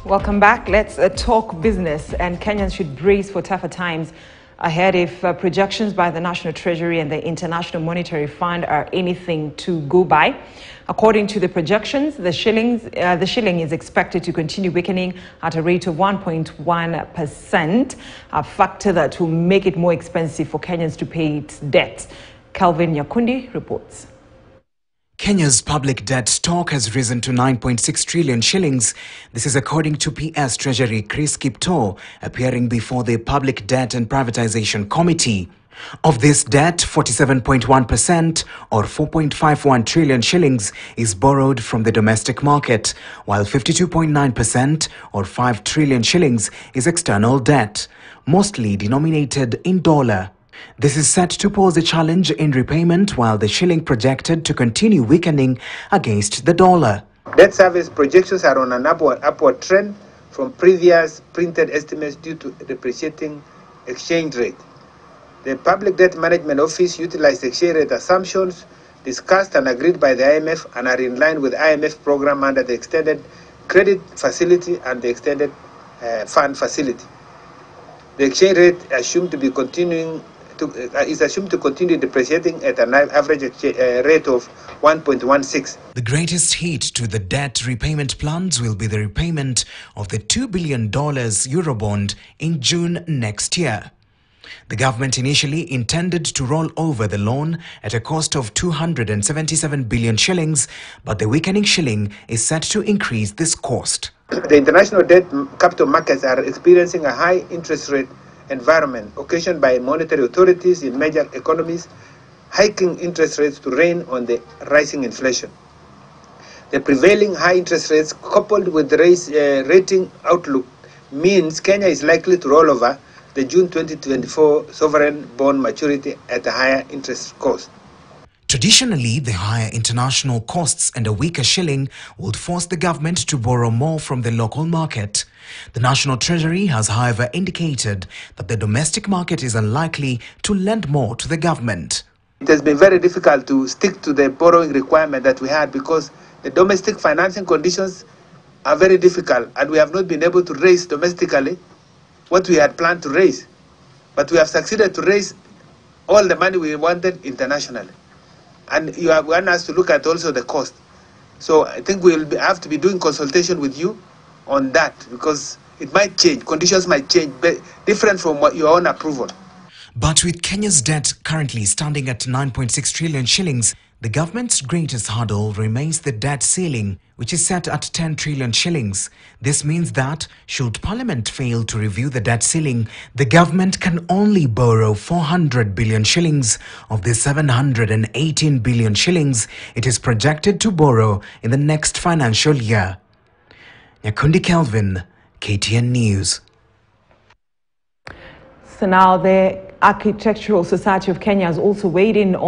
Welcome back. Let's talk business, and Kenyans should brace for tougher times ahead if projections by the National Treasury and the International Monetary Fund are anything to go by. According to the projections, the shilling is expected to continue weakening at a rate of 1.1%, a factor that will make it more expensive for Kenyans to pay its debt. Calvin Nyakundi reports. Kenya's public debt stock has risen to 9.6 trillion shillings. This is according to PS Treasury Chris Kipto, appearing before the Public Debt and Privatization Committee. Of this debt, 47.1% or 4.51 trillion shillings is borrowed from the domestic market, while 52.9% or 5 trillion shillings is external debt, mostly denominated in dollar. This is set to pose a challenge in repayment, while the shilling projected to continue weakening against the dollar. Debt service projections are on an upward trend from previous printed estimates due to depreciating exchange rate. The Public Debt Management Office utilized exchange rate assumptions discussed and agreed by the IMF and are in line with IMF program under the Extended Credit Facility and the Extended Fund Facility. The exchange rate is assumed to continue depreciating at an average rate of 1.16. The greatest hit to the debt repayment plans will be the repayment of the $2 billion Eurobond in June next year. The government initially intended to roll over the loan at a cost of 277 billion shillings, but the weakening shilling is set to increase this cost. The international debt capital markets are experiencing a high interest rate environment occasioned by monetary authorities in major economies hiking interest rates to rein on the rising inflation. The prevailing high interest rates coupled with the rating outlook means Kenya is likely to roll over the June 2024 sovereign bond maturity at a higher interest cost. Traditionally, the higher international costs and a weaker shilling would force the government to borrow more from the local market. The National Treasury has, however, indicated that the domestic market is unlikely to lend more to the government. It has been very difficult to stick to the borrowing requirement that we had because the domestic financing conditions are very difficult and we have not been able to raise domestically what we had planned to raise. But we have succeeded to raise all the money we wanted internationally. And you want us to look at also the cost. So I think we'll have to be doing consultation with you on that because it might change. Conditions might change, but different from what your own approval. But with Kenya's debt currently standing at 9.6 trillion shillings, the government's greatest hurdle remains the debt ceiling, which is set at 10 trillion shillings. This means that, should Parliament fail to review the debt ceiling, the government can only borrow 400 billion shillings of the 718 billion shillings it is projected to borrow in the next financial year. Nyakundi Kelvin, KTN News. So now the Architectural Society of Kenya has also weighed in on